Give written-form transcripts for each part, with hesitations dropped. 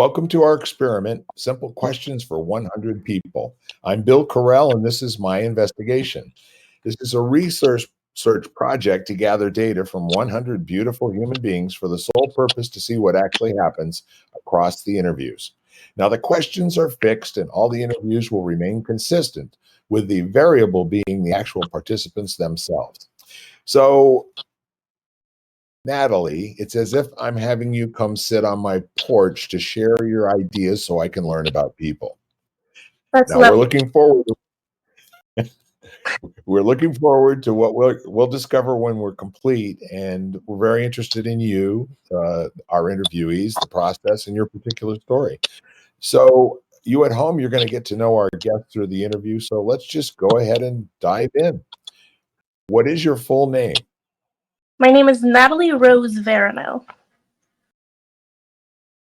Welcome to our experiment, Simple Questions for 100 People. I'm Bill Carell, and this is my investigation. This is a research project to gather data from 100 beautiful human beings for the sole purpose to see what actually happens across the interviews. Now, the questions are fixed, and all the interviews will remain consistent, with the variable being the actual participants themselves. So, Natalie, it's as if I'm having you come sit on my porch to share your ideas so I can learn about people. That's Now we're lovely. looking forward. We're looking forward to what we'll discover when we're complete, and we're very interested in you, our interviewees, the process, and your particular story. So you at home, you're going to get to know our guests through the interview. So let's just go ahead and dive in. What is your full name? My name is Natalie Rose Verraneault.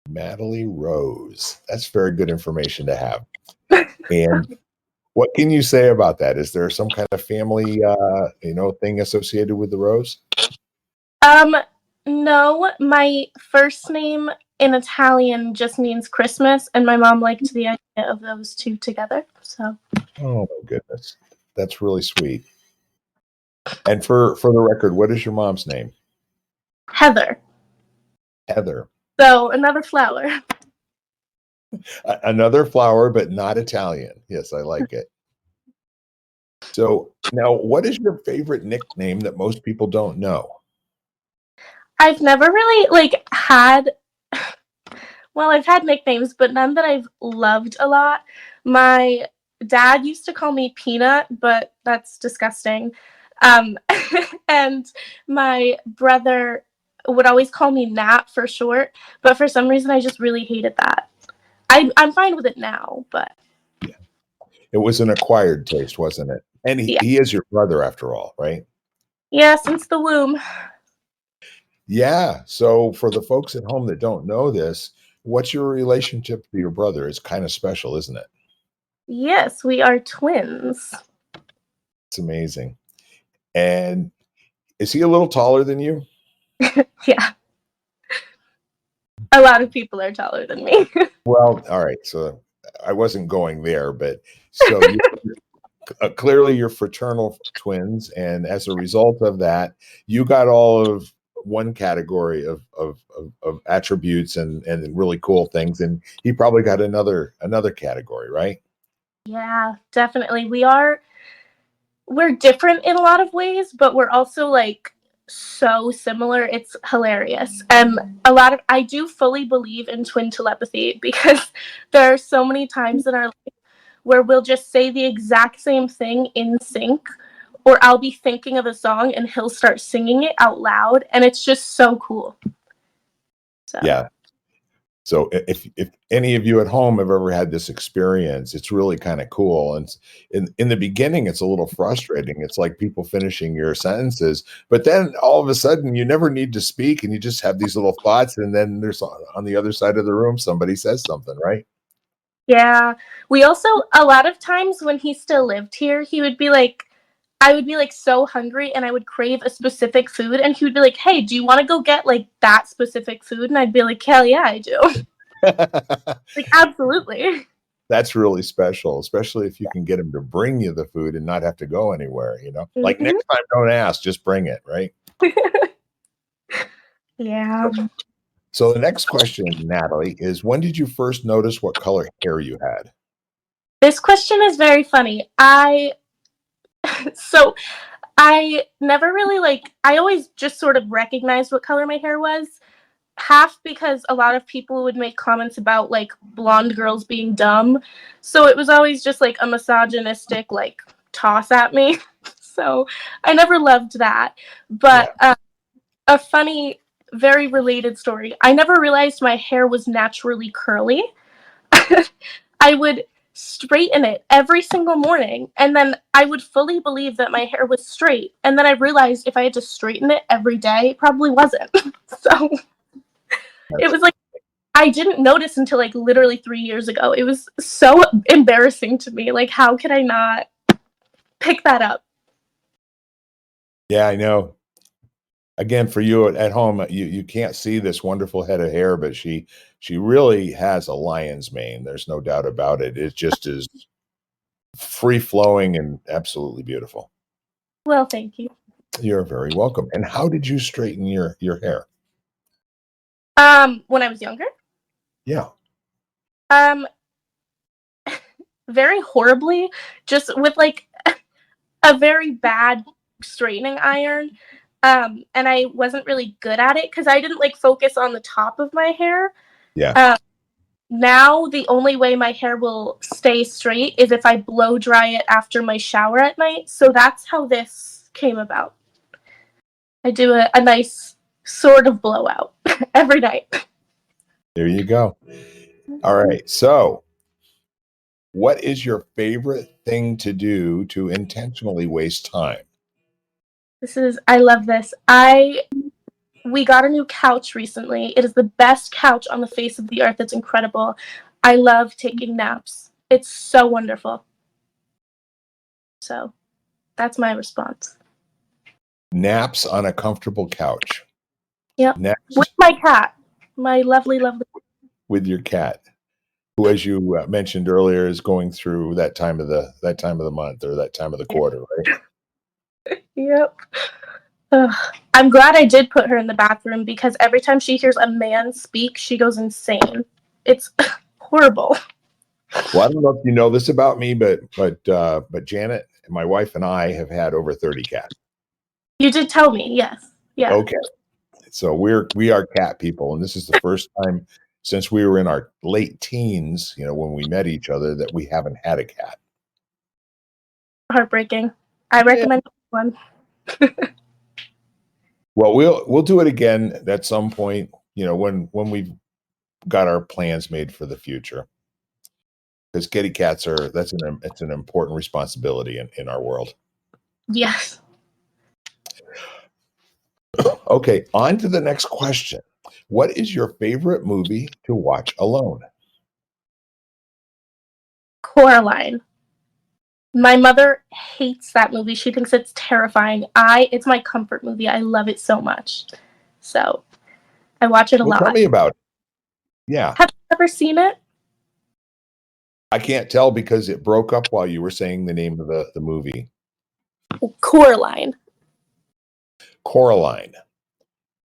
Natalie Rose. That's very good information to have. And what can you say about that? Is there some kind of family, thing associated with the rose? No, my first name in Italian just means Christmas, and my mom liked the idea of those two together. So, Oh my goodness, that's really sweet. And for the record, what is your mom's name? Heather. Heather. So, another flower. Another flower, but not Italian. Yes, I like it. So now, what is your favorite nickname that most people don't know? I've never really had I've had nicknames, but none that I've loved a lot. My dad used to call me Peanut, but that's disgusting. Um, and my brother would always call me Nat for short, but for some reason I just really hated that. I'm fine with it now, but Yeah, it was an acquired taste, wasn't it? And he, yeah. he is your brother after all, right? Yeah, since the womb. Yeah. So for the folks at home that don't know this, what's your relationship to your brother? It's kind of special, isn't it? Yes, we are twins. It's amazing. And is he a little taller than you? Yeah. A lot of people are taller than me. Well, all right. So I wasn't going there, but so you clearly you're fraternal twins, and as a result of that, you got all of one category of attributes and really cool things, and he probably got another category, right? Yeah, definitely. We're different in a lot of ways, but we're also so similar. It's hilarious. I do fully believe in twin telepathy because there are so many times in our life where we'll just say the exact same thing in sync, or I'll be thinking of a song and he'll start singing it out loud, and it's just so cool. So, Yeah. So if any of you at home have ever had this experience, it's really kind of cool. And in the beginning, it's a little frustrating. It's like people finishing your sentences, but then all of a sudden, you never need to speak, and you just have these little thoughts, and then there's on the other side of the room somebody says something, right? yeah. We also, a lot of times when he still lived here, I would be so hungry and I would crave a specific food, and he would be like, "Hey, do you want to go get that specific food?" And I'd be like, "Hell yeah, I do." Absolutely. That's really special, especially if you can get him to bring you the food and not have to go anywhere, Like Mhm. next time, don't ask, just bring it, right? Yeah. So the next question, Natalie, is when did you first notice what color hair you had? This question is very funny. So I never really I always just sort of recognized what color my hair was. Half because a lot of people would make comments about blonde girls being dumb. So it was always just a misogynistic toss at me. So I never loved that. But Yeah. a funny, very related story. I never realized my hair was naturally curly. I would straighten it every single morning, and then I would fully believe that my hair was straight. And then I realized if I had to straighten it every day, it probably wasn't. So it That's was I didn't notice until literally 3 years ago. It was so embarrassing to me. How could I not pick that up? Yeah, I know. Again, for you at home, you can't see this wonderful head of hair, but she really has a lion's mane. There's no doubt about it. It just is free flowing and absolutely beautiful. Well, thank you. You're very welcome. And how did you straighten your hair? When I was younger, Yeah. um, very horribly, just with like a very bad straightening iron. And I wasn't really good at it because I didn't like focus on the top of my hair. Yeah. Now the only way my hair will stay straight is if I blow dry it after my shower at night. So that's how this came about. I do a nice sort of blowout every night. There you go. All right. So, what is your favorite thing to do to intentionally waste time? I love this. We got a new couch recently. It is the best couch on the face of the earth. It's incredible. I love taking naps. It's so wonderful. So that's my response. Naps on a comfortable couch. Yep. Next, with my cat, my lovely, lovely. with your cat, who, as you mentioned earlier, is going through that time of the month or that time of the quarter, right? Yep. Ugh. I'm glad I did put her in the bathroom because every time she hears a man speak, she goes insane. It's horrible. Well, I don't know if you know this about me, but Janet, my wife, and I have had over 30 cats. You did tell me, yes. Yeah. Okay. So we are cat people, and this is the first time since we were in our late teens, when we met each other, that we haven't had a cat. Heartbreaking. I recommend one. Well, we'll do it again at some point, when we've got our plans made for the future. Because kitty cats it's an important responsibility in our world. Yes. Okay, on to the next question. What is your favorite movie to watch alone? Coraline. My mother hates that movie. She thinks it's terrifying. It's my comfort movie. I love it so much. So I watch it a Well, lot. tell me about it. Yeah. Have you ever seen it? I can't tell because it broke up while you were saying the name of the movie. Coraline. Coraline.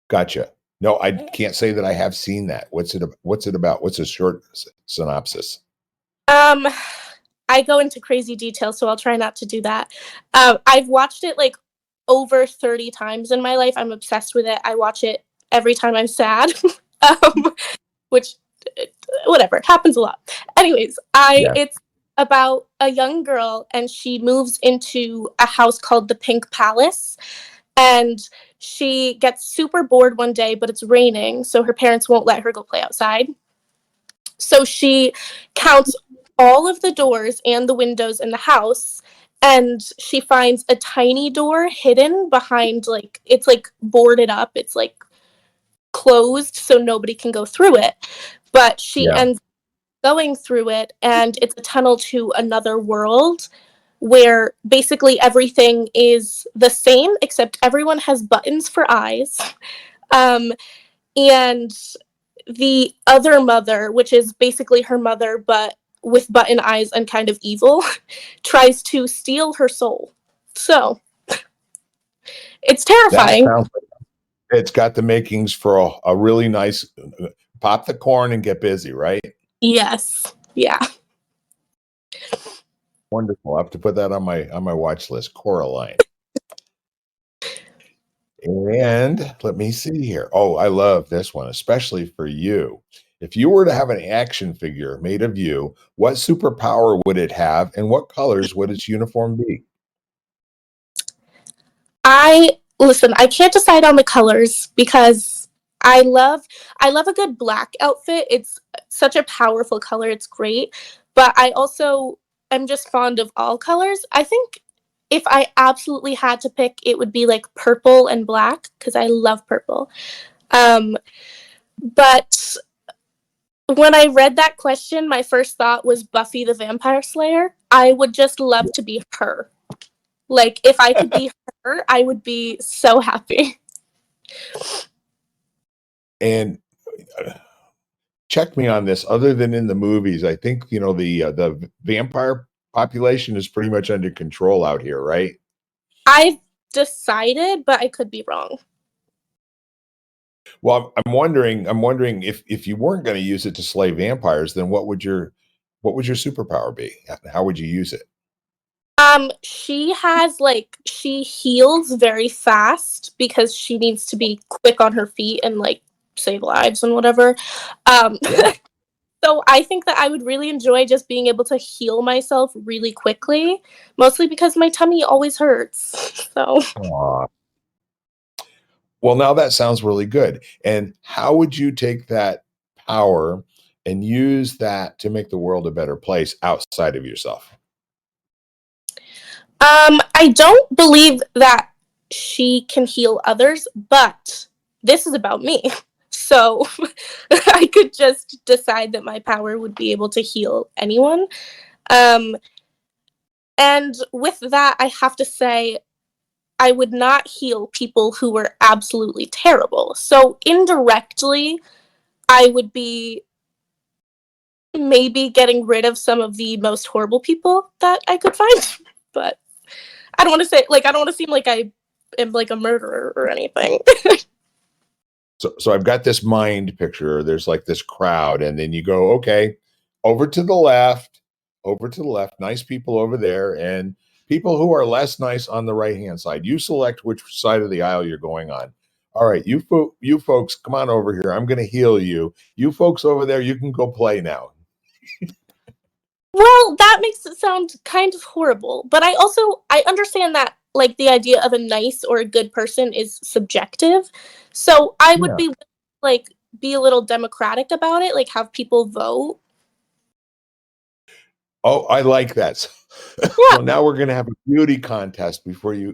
Gotcha. No, I can't say that I have seen that. What's it about? What's a short synopsis? I go into crazy detail, so I'll try not to do that. I've watched it like over 30 times in my life. I'm obsessed with it. I watch it every time I'm sad, which whatever happens a lot. Anyways, it's about a young girl, and she moves into a house called the Pink Palace, and she gets super bored one day, but it's raining, so her parents won't let her go play outside. So she counts all of the doors and the windows in the house, and she finds a tiny door hidden behind, like, it's like boarded up, it's like closed so nobody can go through it. But she ends up going through it, and it's a tunnel to another world where basically everything is the same except everyone has buttons for eyes. And the other mother, which is basically her mother but with button eyes and kind of evil, tries to steal her soul. So it's terrifying. It's got the makings for a really nice pop the corn and get busy, right? Yes. Yeah. Wonderful. I have to put that on my watch list. Coraline. And let me see here. Oh, I love this one, especially for you. If you were to have an action figure made of you, what superpower would it have, and what colors would its uniform be? I can't decide on the colors because I love a good black outfit. It's such a powerful color. It's great. But I also am just fond of all colors. I think if I absolutely had to pick, it would be like purple and black because I love purple. But when I read that question, my first thought was Buffy the Vampire Slayer. I would just love to be her. Like, if I could be her, I would be so happy. And check me on this. Other than in the movies, I think the vampire population is pretty much under control out here, right? I've decided, but I could be wrong. Well, I'm wondering if you weren't going to use it to slay vampires, then what would your superpower be? How would you use it? She has like she heals very fast because she needs to be quick on her feet and like save lives and whatever. Um, Yeah. so I think that I would really enjoy just being able to heal myself really quickly, mostly because my tummy always hurts. So Aw. Well, now that sounds really good. And how would you take that power and use that to make the world a better place outside of yourself? I don't believe that she can heal others, but this is about me. So I could just decide that my power would be able to heal anyone. Um, and with that, I have to say, I would not heal people who were absolutely terrible. So indirectly, I would be maybe getting rid of some of the most horrible people that I could find. But I don't want to say, like, I don't want to seem like I am like a murderer or anything. So I've got this mind picture. There's like this crowd, and then you go, okay, over to the left, over to the left, nice people over there, and people who are less nice on the right hand side. You select which side of the aisle you're going on. All right, you folks, come on over here. I'm going to heal you. You folks over there, you can go play now. Well, that makes it sound kind of horrible, but I understand that like the idea of a nice or a good person is subjective. So I would Yeah. be like be a little democratic about it, like have people vote. Oh, I like that. Yeah. So now we're going to have a beauty contest before you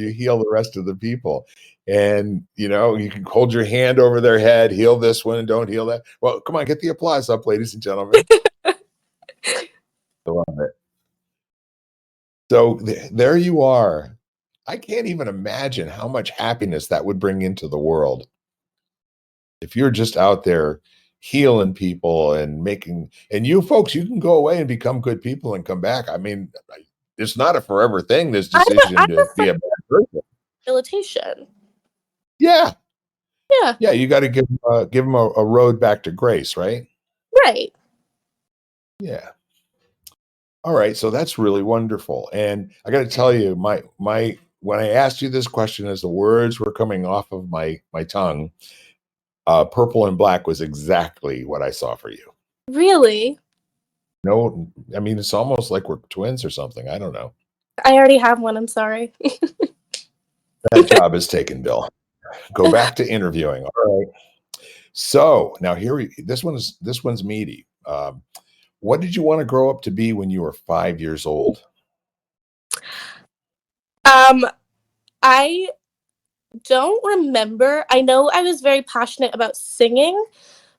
heal the rest of the people. And you can hold your hand over their head, heal this one and don't heal that. Well, come on, get the applause up, ladies and gentlemen. I love it. So there you are. I can't even imagine how much happiness that would bring into the world if you're just out there healing people and you folks, you can go away and become good people and come back. I mean, it's not a forever thing, this I'm decision a to fan be a of bad person. rehabilitation. Yeah. Yeah, Yeah, you gotta give them a road back to grace, right? right. Yeah. All right, so that's really wonderful, and I gotta tell you, my when I asked you this question as the words were coming off of my tongue, purple and black was exactly what I saw for you. Really? No, I mean, it's almost like we're twins or something, I don't know. I already have one, I'm sorry. That job is taken, Bill. Go back to interviewing, all right. So, now this one's meaty. What did you wanna grow up to be when you were 5 years old? Um, I don't remember. I know I was very passionate about singing,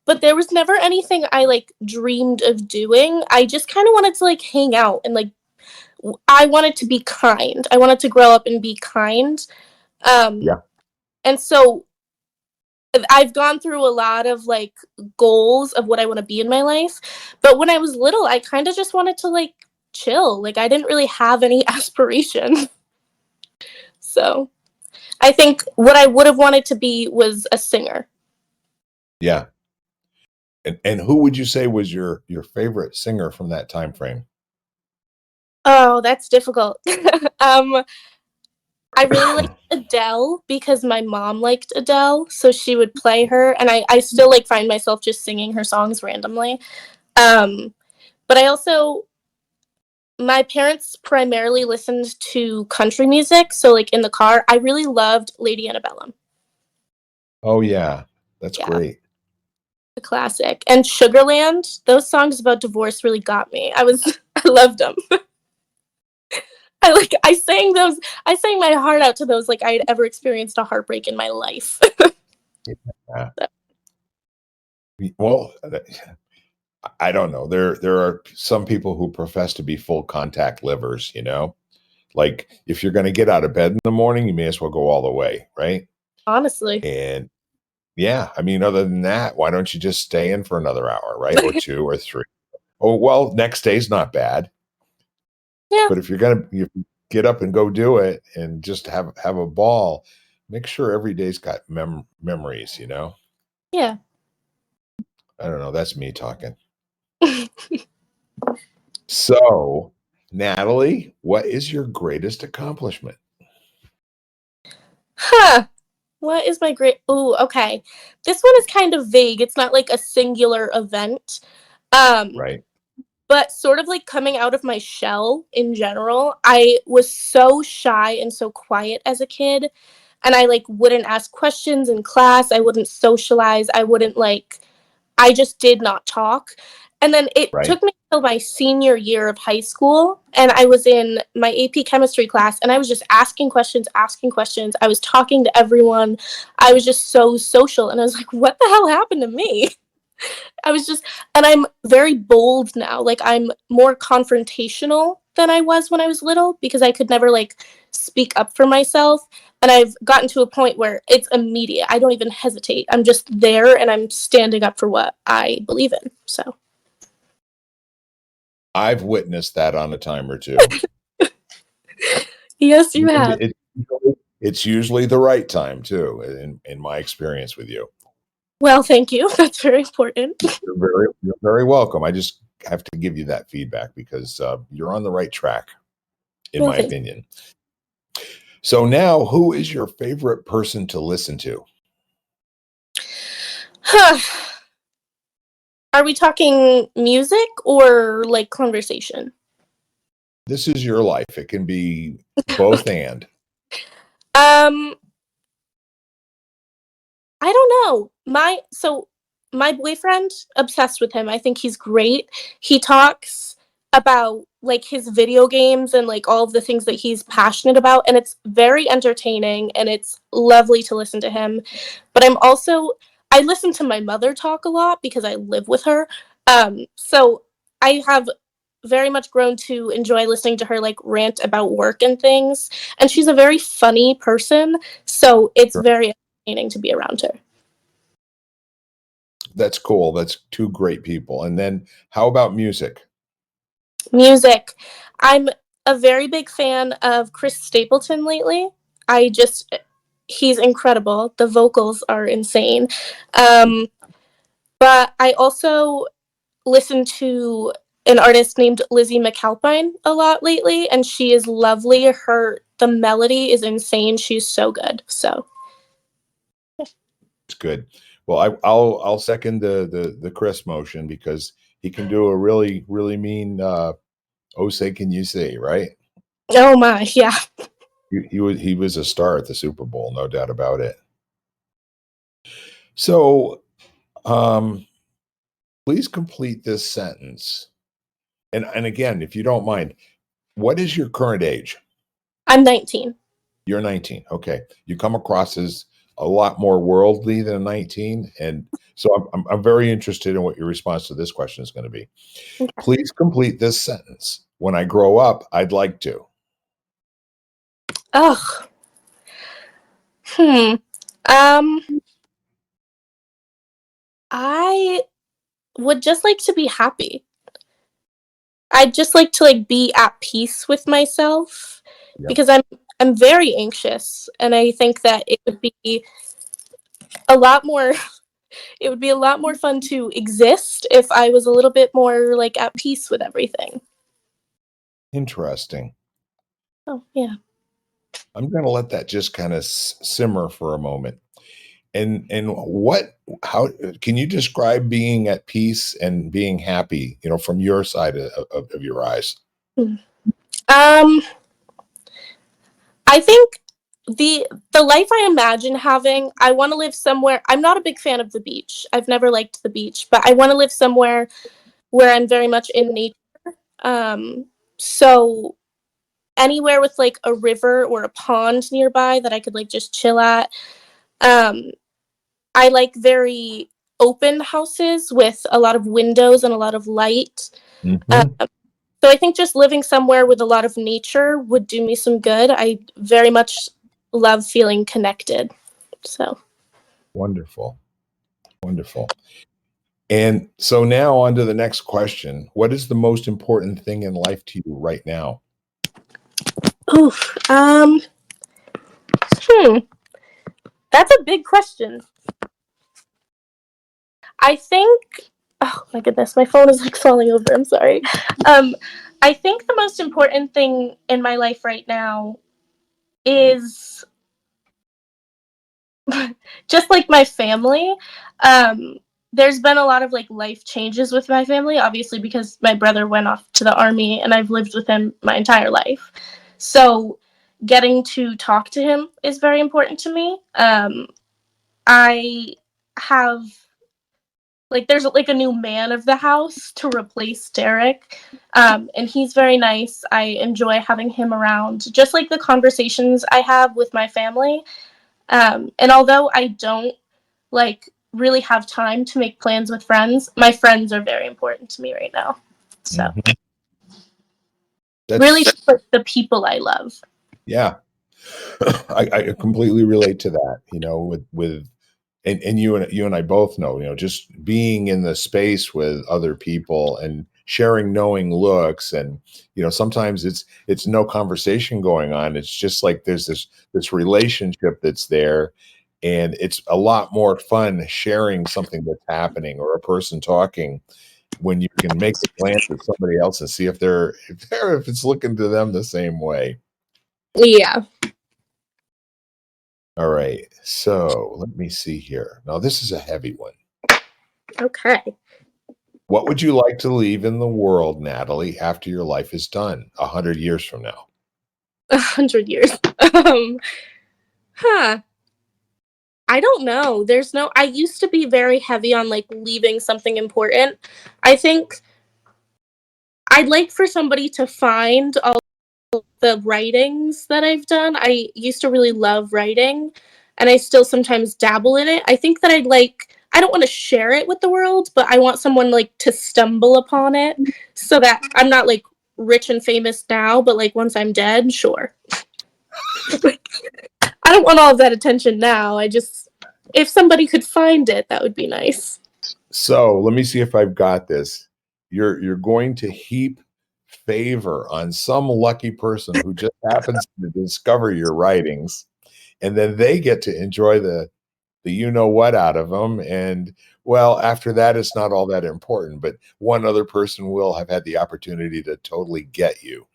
but there was never anything I like dreamed of doing. I just kind of wanted to like hang out and like I wanted to be kind. I wanted to grow up and be kind. Um Yeah. and so I've gone through a lot of like goals of what I want to be in my life, but when I was little, I kind of just wanted to like chill. Like I didn't really have any aspiration. So, I think what I would have wanted to be was a singer. Yeah. And who would you say was your favorite singer from that time frame? Oh, that's difficult. um I really liked Adele because my mom liked Adele, so she would play her, and I still like find myself just singing her songs randomly. Um, but I also my parents primarily listened to country music, so like in the car, I really loved Lady Antebellum. Oh, yeah. That's Yeah, great. a classic. And Sugarland, those songs about divorce really got me. I loved them. I sang my heart out to those like I'd ever experienced a heartbreak in my life. Yeah. Well, I don't know. There are some people who profess to be full contact livers, you know? Like, if you're gonna get out of bed in the morning, you may as well go all the way, right? Honestly. And yeah, I mean, other than that, why don't you just stay in for another hour, right? Or 2 or 3. Oh, well, next day's not bad. Yeah. But if you're gonna you get up and go do it and just have a ball, make sure every day's got memories, you know? Yeah. I don't know, that's me talking. So, Natalie, what is your greatest accomplishment? Huh. What is my great? Ooh, okay. This one is kind of vague. It's not like a singular event. Um, Right? but sort of like coming out of my shell in general. I was so shy and so quiet as a kid, and I like wouldn't ask questions in class. I wouldn't socialize. I just did not talk. And then it Right? took me till my senior year of high school, and I was in my AP chemistry class, and I was just asking questions, asking questions. I was talking to everyone. I was just so social, and I was like, what the hell happened to me? I was just, and I'm very bold now. Like, I'm more confrontational than I was when I was little because I could never, like, speak up for myself. And I've gotten to a point where it's immediate. I don't even hesitate. I'm just there and I'm standing up for what I believe in. So, I've witnessed that on a time or 2. yes, you And have. it's usually the right time too, in my experience with you. Well, thank you. That's very important. You're very welcome. I just have to give you that feedback because, you're on the right track, in Well, my thank opinion. So now, who is your favorite person to listen to? you. Are we talking music or like conversation? This is your life. It can be both and. Um, I don't know. My boyfriend, obsessed with him. I think he's great. He talks about like his video games and like all of the things that he's passionate about, and it's very entertaining and it's lovely to listen to him. But I listen to my mother talk a lot because I live with her. So I have very much grown to enjoy listening to her like rant about work and things. And she's a very funny person, so it's Sure. very entertaining to be around her. That's cool. That's 2 great people. And then how about music? Music. I'm a very big fan of Chris Stapleton lately. I just He's incredible. The vocals are insane. Um, but I also listen to an artist named Lizzie McAlpine a lot lately, and she is lovely. The melody is insane. She's so good. So It's good. Well, I'll second the Chris motion because he can do a really, really mean, "Oh, say can you see," right? oh my, yeah. He was a star at the Super Bowl, no doubt about it. So, um, please complete this sentence. And again, if you don't mind, what is your current age? I'm 19. You're 19. Okay. You come across as a lot more worldly than 19. And so I'm very interested in what your response to this question is going to be. Okay. Please complete this sentence. When I grow up, I'd like to. Ugh. Hmm. Um, I would just like to be happy. I'd just like to like be at peace with myself Yep. because I'm very anxious and I think that a lot more it would be a lot more fun to exist if I was a little bit more like at peace with everything. Interesting. Oh, yeah. I'm going to let that just kind of simmer for a moment. And what how can you describe being at peace and being happy, from your side of your eyes? Hmm. Um I think the life I imagine having, I want to live somewhere. I'm not a big fan of the beach. I've never liked the beach, but I want to live somewhere where I'm very much in nature. So anywhere with like a river or a pond nearby that I could like just chill at. Um, I like very open houses with a lot of windows and a lot of light. Um, Mhm. so I think just living somewhere with a lot of nature would do me some good. I very much love feeling connected. So, Wonderful. Wonderful. And so now on to the next question. What is the most important thing in life to you right now? oof, hmm, that's a big question. I think, oh my goodness, my phone is like falling over. I'm sorry. Um, I think the most important thing in my life right now is just like my family. Um, there's been a lot of like life changes with my family, obviously, because my brother went off to the army and I've lived with him my entire life. So getting to talk to him is very important to me. I have like there's like a new man of the house to replace Derek. And he's very nice. I enjoy having him around. Just like the conversations I have with my family. And although I don't like really have time to make plans with friends, my friends are very important to me right now. So Mhm. really That's just like the people I love. yeah. I completely relate to that, with and you and I both know, just being in the space with other people and sharing knowing looks, and sometimes it's no conversation going on. It's just like there's this relationship that's there, and it's a lot more fun sharing something that's happening or a person talking when you can make a glance at somebody else and see if it's looking to them the same way. Yeah. All right. So let me see here. Now, this is a heavy one. Okay. What would you like to leave in the world, Natalie, after your life is done, 100 years from now? 100 years. Um, huh. I don't know. There's no. I used to be very heavy on like leaving something important. I think I'd like for somebody to find all the writings that I've done. I used to really love writing, and I still sometimes dabble in it. I think that I don't want to share it with the world, but I want someone like to stumble upon it so that I'm not like rich and famous now, but like once I'm dead, sure. I don't want all of that attention now. If somebody could find it, that would be nice. So let me see if I've got this. You're going to heap favor on some lucky person who just happens to discover your writings, and then they get to enjoy the you know what out of them. And well, after that, it's not all that important, but one other person will have had the opportunity to totally get you.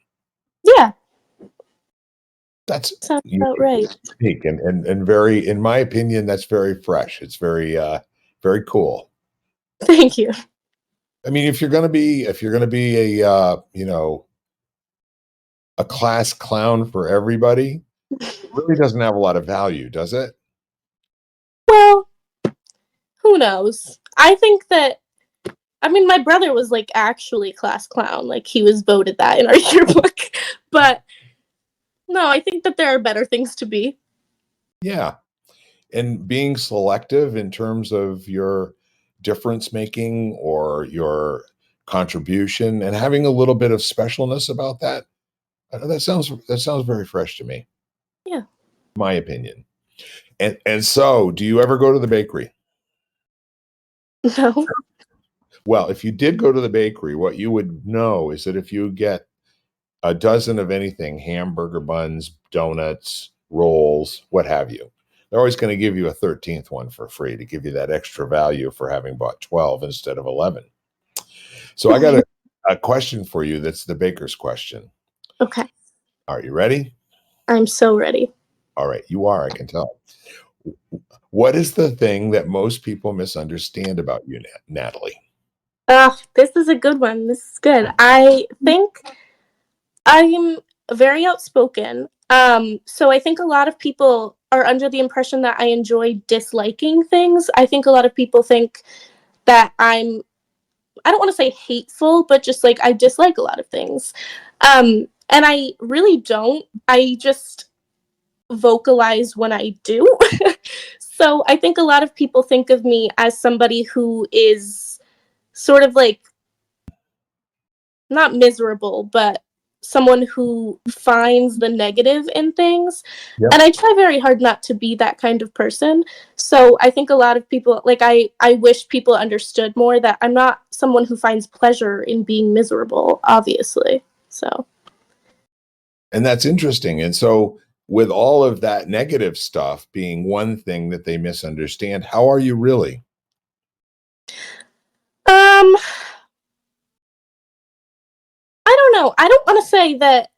Yeah, That's sounds unique, about right. unique and very, in my opinion, that's very fresh. It's very cool. Thank you. I mean, if you're gonna be a class clown for everybody, it really doesn't have a lot of value, does it? Well, who knows? I think that I mean my brother was like actually class clown, like he was voted that in our yearbook. But no, I think that there are better things to be. Yeah. And being selective in terms of your difference making or your contribution and having a little bit of specialness about that, that sounds very fresh to me, Yeah. my opinion. And so, do you ever go to the bakery? No. Well, if you did go to the bakery, what you would know is that if you get a dozen of anything, hamburger buns, donuts, rolls, what have you, they're always going to give you a 13th one for free to give you that extra value for having bought 12 instead of 11. So I got a question for you that's the baker's question. Okay. Are you ready? I'm so ready. All right, you are, I can tell. What is the thing that most people misunderstand about you, Natalie? This is a good one. This is good. I think I'm very outspoken. So I think a lot of people are under the impression that I enjoy disliking things. I think a lot of people think that I don't want to say hateful, but just like I dislike a lot of things. And I really don't. I just vocalize when I do. So I think a lot of people think of me as somebody who is sort of like not miserable, but someone who finds the negative in things. Yep. And I try very hard not to be that kind of person. So I think a lot of people, like, I wish people understood more that I'm not someone who finds pleasure in being miserable, obviously. So, And that's interesting. And so, with all of that negative stuff being one thing that they misunderstand, how are you really? um, I don't know. I don't want to say that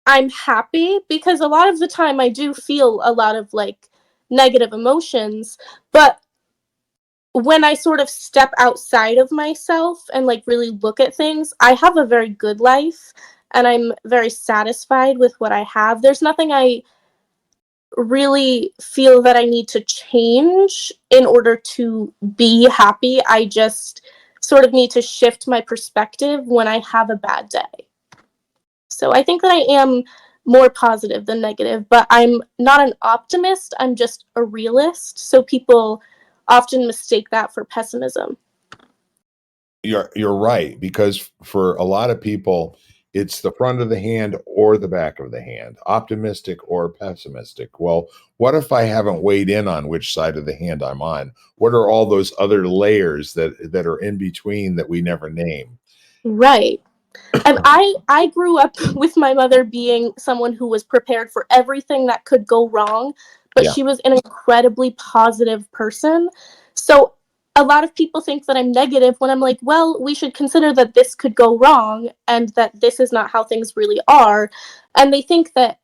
I'm happy because a lot of the time I do feel a lot of like negative emotions, but when I sort of step outside of myself and like really look at things, I have a very good life and I'm very satisfied with what I have. There's nothing I really feel that I need to change in order to be happy. I just sort of need to shift my perspective when I have a bad day. So I think that I am more positive than negative, but I'm not an optimist. I'm just a realist. So people often mistake that for pessimism. You're right, because for a lot of people, it's the front of the hand or the back of the hand, optimistic or pessimistic. Well, what if I haven't weighed in on which side of the hand I'm on? What are all those other layers that are in between that we never name? Right. And I grew up with my mother being someone who was prepared for everything that could go wrong, but Yeah. she was an incredibly positive person. So a lot of people think that I'm negative when I'm like, well, we should consider that this could go wrong and that this is not how things really are. And they think that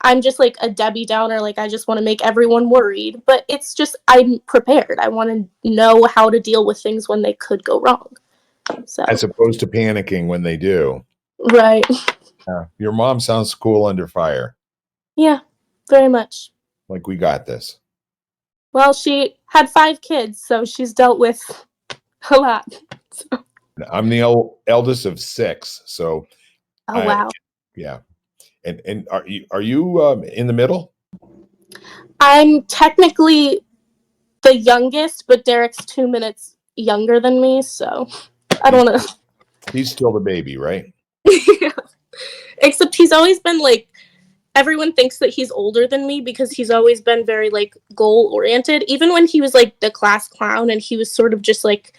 I'm just like a Debbie Downer, like I just want to make everyone worried. But it's just I'm prepared. I want to know how to deal with things when they could go wrong. As So, opposed to panicking when they do. right. Yeah. Your mom sounds cool under fire. Yeah, very much. Like, we got this. Well, she had 5 kids, so she's dealt with a lot. So, I'm the eldest of 6, so oh, I wow. yeah. And are you in the middle? I'm technically the youngest, but Derek's 2 minutes younger than me, so I He's don't know. he's still the baby, right? Yeah. Except he's always been like everyone thinks that he's older than me because he's always been very like goal oriented. Even when he was like the class clown and he was sort of just like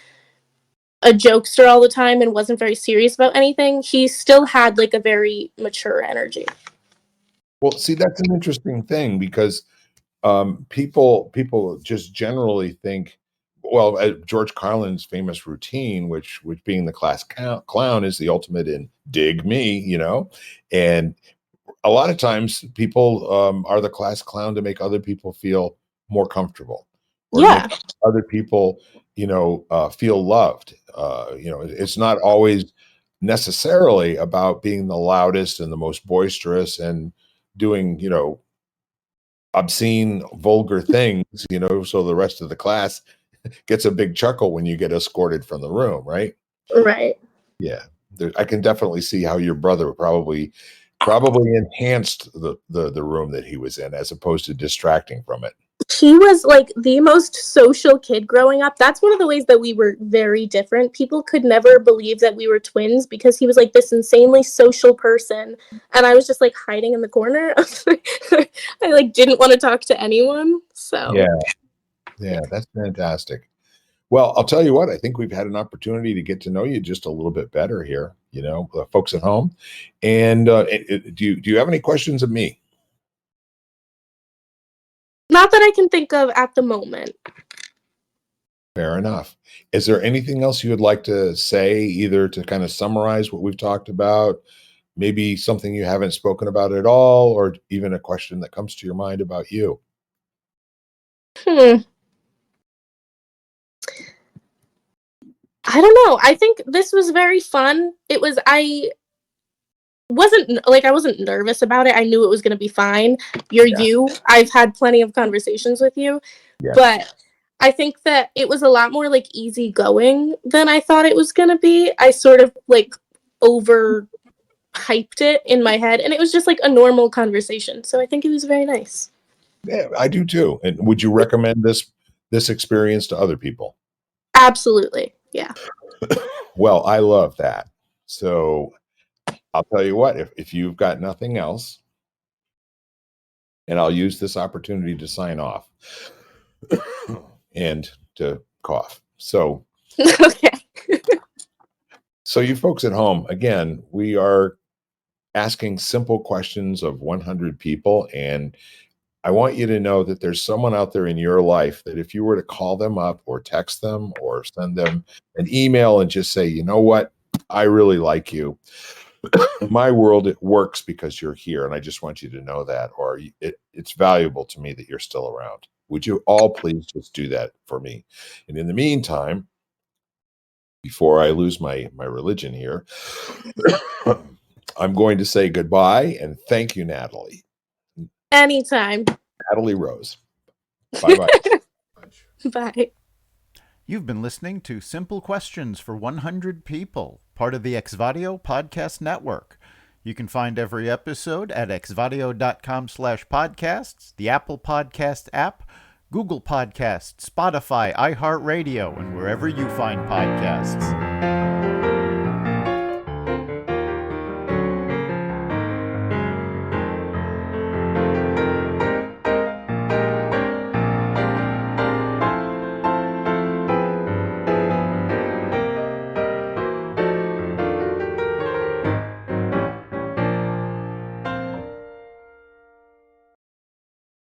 a jokester all the time and wasn't very serious about anything, he still had like a very mature energy. Well, see, that's an interesting thing because people just generally think, well, George Carlin's famous routine, which being the class clown is the ultimate in dig me, and a lot of times people are the class clown to make other people feel more comfortable or to make Yeah, other people, feel loved. It's not always necessarily about being the loudest and the most boisterous and doing, obscene, vulgar things, so the rest of the class gets a big chuckle when you get escorted from the room, right? right. Yeah. I can definitely see how your brother probably enhanced the room that he was in as opposed to distracting from it. He was like the most social kid growing up. That's one of the ways that we were very different. People could never believe that we were twins because he was like this insanely social person and I was just like hiding in the corner. I like didn't want to talk to anyone. Yeah, So, yeah, that's fantastic. Well, I'll tell you what, I think we've had an opportunity to get to know you just a little bit better here, folks at home. And do you have any questions of me? not that I can think of at the moment. Fair enough. Is there anything else you would like to say, either to kind of summarize what we've talked about, maybe something you haven't spoken about at all, or even a question that comes to your mind about you? Hmm. I don't know. I think this was very fun. I wasn't nervous about it. I knew it was going to be fine. You're Yeah. you. I've had plenty of conversations with you, Yes. but I think that it was a lot more like easygoing than I thought it was going to be. I sort of like over hyped it in my head and it was just like a normal conversation. So I think it was very nice. Yeah, I do too. And would you recommend this experience to other people? Absolutely. Yeah. Well, I love that. So I'll tell you what, if you've got nothing else, and I'll use this opportunity to sign off and to cough. So, Okay. so you folks at home, again, we are asking simple questions of 100 people. And I want you to know that there's someone out there in your life that if you were to call them up or text them or send them an email and just say, you know what, I really like you. My world, it works because you're here. And I just want you to know that, or it's valuable to me that you're still around. Would you all please just do that for me? And in the meantime, before I lose my religion here, I'm going to say goodbye and thank you, Natalie. Anytime. Natalie Rose. Bye-bye. Bye. You've been listening to Simple Questions for 100 People, part of the Exvadio Podcast Network. You can find every episode at exvadio.com/podcasts, the Apple Podcast app, Google Podcasts, Spotify, iHeartRadio, and wherever you find podcasts.